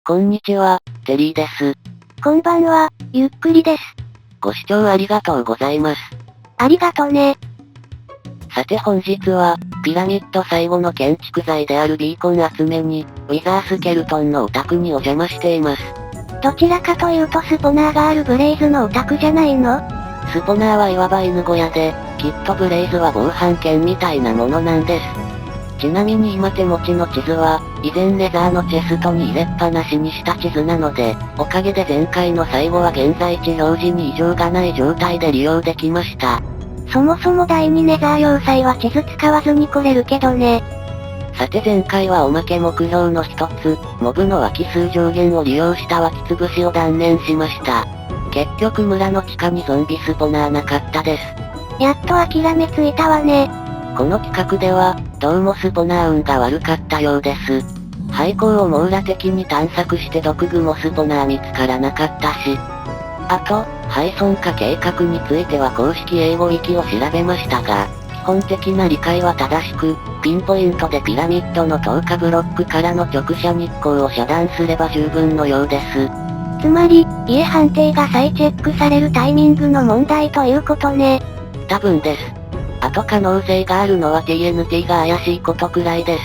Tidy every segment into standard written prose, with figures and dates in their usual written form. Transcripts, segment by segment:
こんにちは、テリーです。こんばんは、ゆっくりです。ご視聴ありがとうございます。ありがとね。さて本日は、ピラミッド最後の建築材であるビーコン集めに、ウィザースケルトンのお宅にお邪魔しています。どちらかというとスポナーがあるブレイズのお宅じゃないの？スポナーはいわば犬小屋で、きっとブレイズは防犯犬みたいなものなんです。ちなみに今手持ちの地図は、以前ネザーのチェストに入れっぱなしにした地図なので、おかげで前回の最後は現在地表示に異常がない状態で利用できました。そもそも第2ネザー要塞は地図使わずに来れるけどね。さて前回はおまけ目標の一つ、モブの湧き数上限を利用した湧き潰しを断念しました。結局村の地下にゾンビスポナーなかったです。やっと諦めついたわね。この企画では、どうもスポナー運が悪かったようです。廃校を網羅的に探索して毒具もスポナー見つからなかったし。あと、廃村化計画については公式英語ウィキを調べましたが、基本的な理解は正しく、ピンポイントでピラミッドの透過ブロックからの直射日光を遮断すれば十分のようです。つまり、家判定が再チェックされるタイミングの問題ということね。多分です。あと可能性があるのは TNT が怪しいことくらいです。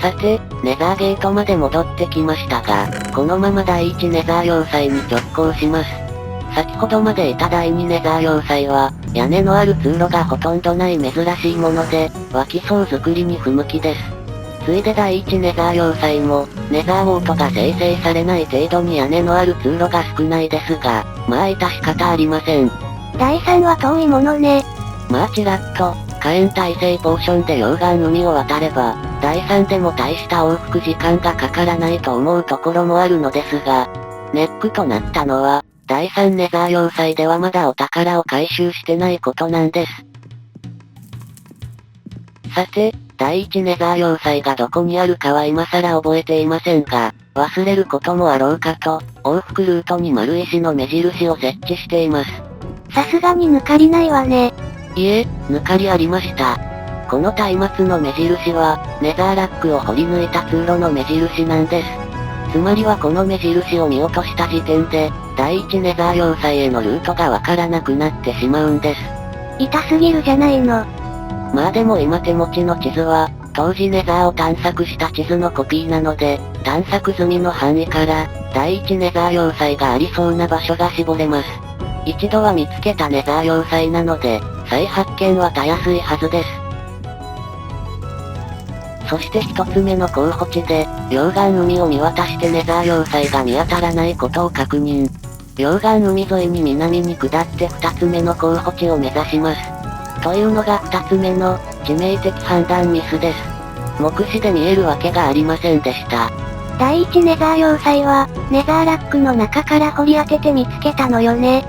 さて、ネザーゲートまで戻ってきましたが、このまま第1ネザー要塞に直行します。先ほどまでいた第2ネザー要塞は、屋根のある通路がほとんどない珍しいもので、湧き層作りに不向きです。ついで第1ネザー要塞も、ネザーウォートが生成されない程度に屋根のある通路が少ないですが、まあ致し方ありません。第3は遠いものね。まあちらっと、火炎耐性ポーションで溶岩海を渡れば、第3でも大した往復時間がかからないと思うところもあるのですが、ネックとなったのは、第3ネザー要塞ではまだお宝を回収してないことなんです。さて、第1ネザー要塞がどこにあるかは今更覚えていませんが、忘れることもあろうかと、往復ルートに丸石の目印を設置しています。さすがに抜かりないわね。いえ、抜かりありました。この松明の目印は、ネザーラックを掘り抜いた通路の目印なんです。つまりはこの目印を見落とした時点で、第1ネザー要塞へのルートがわからなくなってしまうんです。痛すぎるじゃないの。まあでも今手持ちの地図は、当時ネザーを探索した地図のコピーなので、探索済みの範囲から、第1ネザー要塞がありそうな場所が絞れます。一度は見つけたネザー要塞なので、再発見はたやすいはずです。そして一つ目の候補地で、溶岩海を見渡してネザー要塞が見当たらないことを確認。溶岩海沿いに南に下って二つ目の候補地を目指します。というのが二つ目の、致命的判断ミスです。目視で見えるわけがありませんでした。第1ネザー要塞は、ネザーラックの中から掘り当てて見つけたのよね。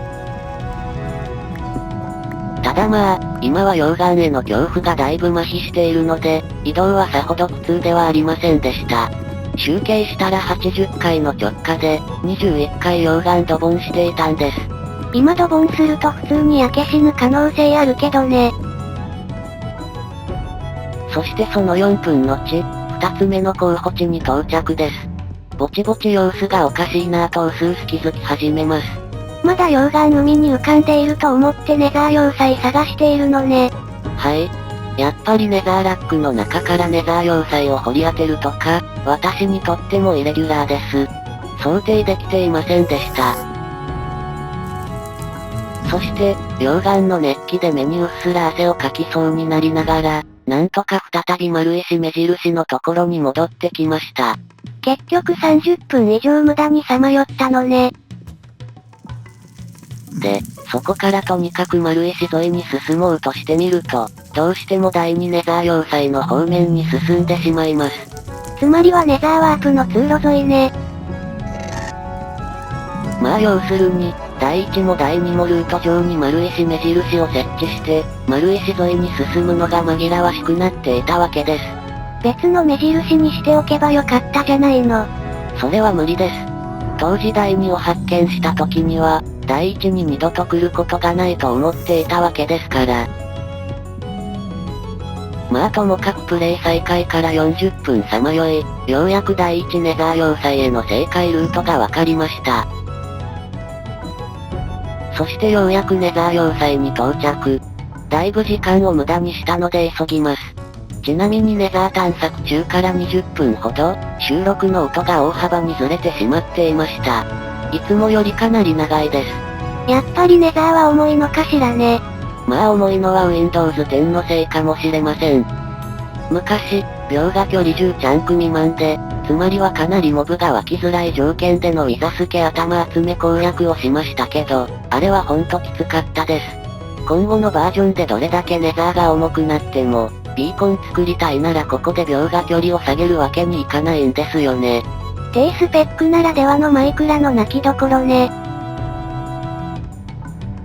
ただまあ、今は溶岩への恐怖がだいぶ麻痺しているので、移動はさほど苦痛ではありませんでした。集計したら80回の直下で、21回溶岩ドボンしていたんです。今ドボンすると普通に焼け死ぬ可能性あるけどね。そしてその4分後、2つ目の候補地に到着です。ぼちぼち様子がおかしいなぁと薄々気づき始めます。まだ溶岩海に浮かんでいると思ってネザー要塞探しているのね。はい。やっぱりネザーラックの中からネザー要塞を掘り当てるとか、私にとってもイレギュラーです。想定できていませんでした。そして、溶岩の熱気で目にうっすら汗をかきそうになりながら、なんとか再び丸石目印のところに戻ってきました。結局30分以上無駄にさまよったのね。で、そこからとにかく丸石沿いに進もうとしてみると、どうしても第2ネザー要塞の方面に進んでしまいます。つまりはネザーワープの通路沿いね。まあ要するに、第1も第2もルート上に丸石目印を設置して、丸石沿いに進むのが紛らわしくなっていたわけです。別の目印にしておけばよかったじゃないの。それは無理です。当時第2を発見した時には、第1に二度と来ることがないと思っていたわけですから。まあともかくプレイ再開から40分さまよい、ようやく第1ネザー要塞への正解ルートがわかりました。そしてようやくネザー要塞に到着。だいぶ時間を無駄にしたので急ぎます。ちなみにネザー探索中から20分ほど、収録の音が大幅にずれてしまっていました。いつもよりかなり長いです。やっぱりネザーは重いのかしらね。まあ重いのは Windows 10のせいかもしれません。昔、秒画距離10チャンク未満で、つまりはかなりモブが湧きづらい条件でのウィザスケ頭集め攻略をしましたけど、あれはほんときつかったです。今後のバージョンでどれだけネザーが重くなっても、ビーコン作りたいならここで秒画距離を下げるわけにいかないんですよね。低スペックならではのマイクラの泣きどころね。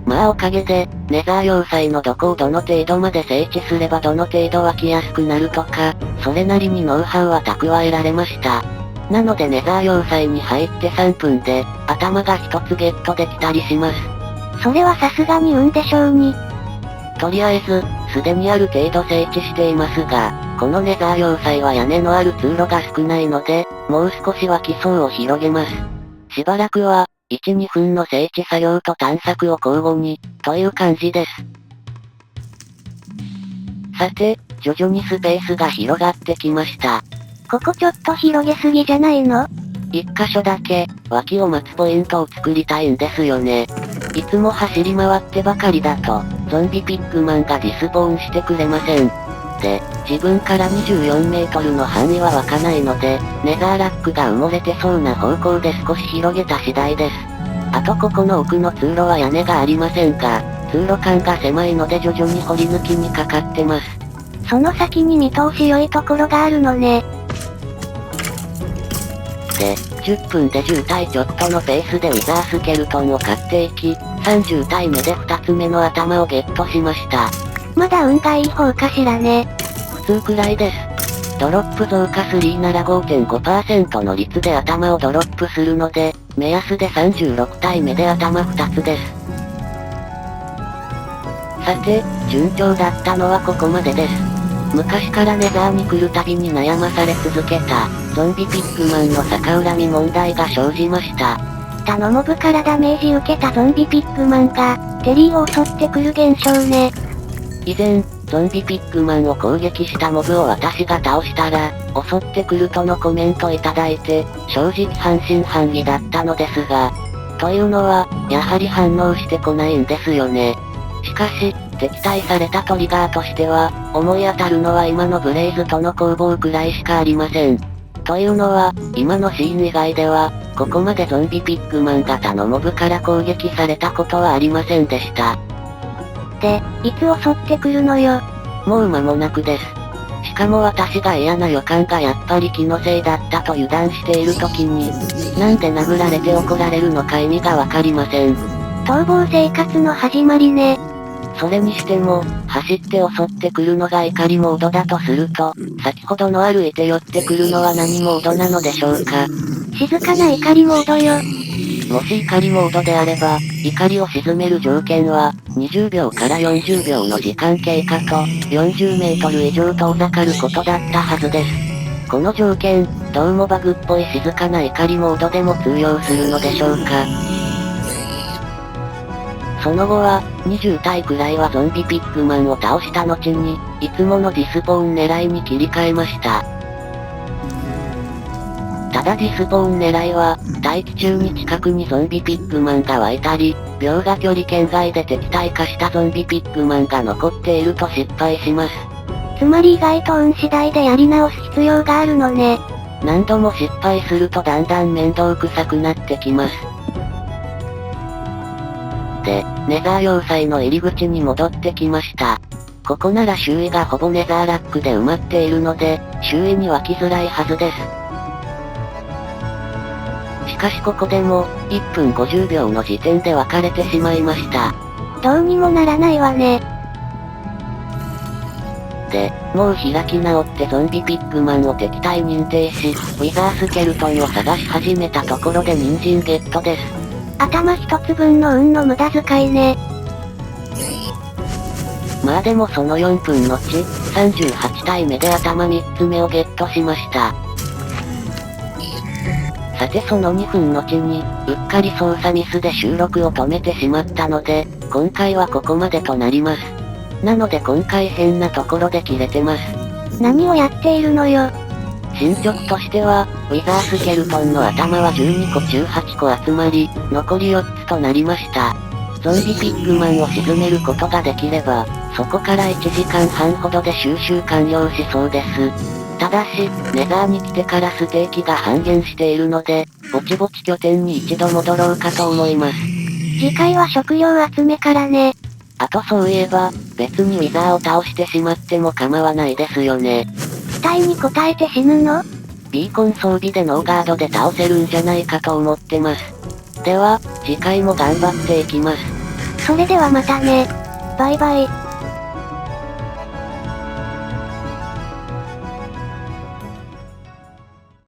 まあおかげで、ネザー要塞のどこをどの程度まで整地すればどの程度湧きやすくなるとか、それなりにノウハウは蓄えられました。なのでネザー要塞に入って3分で、頭が1つゲットできたりします。それはさすがに運でしょうに。とりあえず、すでにある程度整地していますが、このネザー要塞は屋根のある通路が少ないので、もう少しは基礎を広げます。しばらくは、1、2分の整地作業と探索を交互に、という感じです。さて、徐々にスペースが広がってきました。ここちょっと広げすぎじゃないの？一箇所だけ、脇を待つポイントを作りたいんですよね。いつも走り回ってばかりだと、ゾンビピッグマンがディスポーンしてくれません。で、自分から24メートルの範囲は湧かないので、ネザーラックが埋もれてそうな方向で少し広げた次第です。あとここの奥の通路は屋根がありませんが、通路間が狭いので徐々に掘り抜きにかかってます。その先に見通し良いところがあるのね。で、10分で10体ちょっとのペースでウィザースケルトンを買っていき、30体目で2つ目の頭をゲットしました。まだ運がいい方かしらね。普通くらいです。ドロップ増加3なら 5.5% の率で頭をドロップするので、目安で36体目で頭2つです。さて、順調だったのはここまでです。昔からネザーに来るたびに悩まされ続けた、ゾンビピッグマンの逆恨み問題が生じました。他のモブからダメージ受けたゾンビピッグマンが、テリーを襲ってくる現象ね。以前、ゾンビピッグマンを攻撃したモブを私が倒したら、襲ってくるとのコメントいただいて、正直半信半疑だったのですが、というのは、やはり反応してこないんですよね。しかし、敵対されたトリガーとしては、思い当たるのは今のブレイズとの攻防くらいしかありません。というのは、今のシーン以外では、ここまでゾンビピッグマン型のモブから攻撃されたことはありませんでした。で、いつ襲ってくるのよ。もう間もなくです。しかも私が嫌な予感がやっぱり気のせいだったと油断している時に、なんで殴られて怒られるのか意味がわかりません。逃亡生活の始まりね。それにしても、走って襲ってくるのが怒りモードだとすると、先ほどの歩いて寄ってくるのは何モードなのでしょうか。静かな怒りモードよ。もし怒りモードであれば、怒りを鎮める条件は、20秒から40秒の時間経過と、40メートル以上遠ざかることだったはずです。この条件、どうもバグっぽい静かな怒りモードでも通用するのでしょうか。その後は、20体くらいはゾンビピッグマンを倒した後に、いつものディスポーン狙いに切り替えました。ただディスポーン狙いは、待機中に近くにゾンビピッグマンが湧いたり、秒画距離圏外で敵対化したゾンビピッグマンが残っていると失敗します。つまり意外と運次第でやり直す必要があるのね。何度も失敗するとだんだん面倒くさくなってきます。で、ネザー要塞の入り口に戻ってきました。ここなら周囲がほぼネザーラックで埋まっているので、周囲に湧きづらいはずです。しかしここでも、1分50秒の時点で分かれてしまいました。どうにもならないわね。で、もう開き直ってゾンビピッグマンを敵対認定し、ウィザースケルトンを探し始めたところで人参ゲットです。頭一つ分の運の無駄遣いね。まあでもその4分後、38体目で頭3つ目をゲットしました。さてその2分後に、うっかり操作ミスで収録を止めてしまったので、今回はここまでとなります。なので今回変なところで切れてます。何をやっているのよ。進捗としては、ウィザースケルトンの頭は12個中8個集まり、残り4つとなりました。ゾンビピッグマンを沈めることができれば、そこから1時間半ほどで収集完了しそうです。ただし、ネザーに来てからステーキが半減しているので、ぼちぼち拠点に一度戻ろうかと思います。次回は食料集めからね。あとそういえば、別にウィザーを倒してしまっても構わないですよね。期待に応えて死ぬの？ビーコン装備でノーガードで倒せるんじゃないかと思ってます。では、次回も頑張っていきます。それではまたね。バイバイ。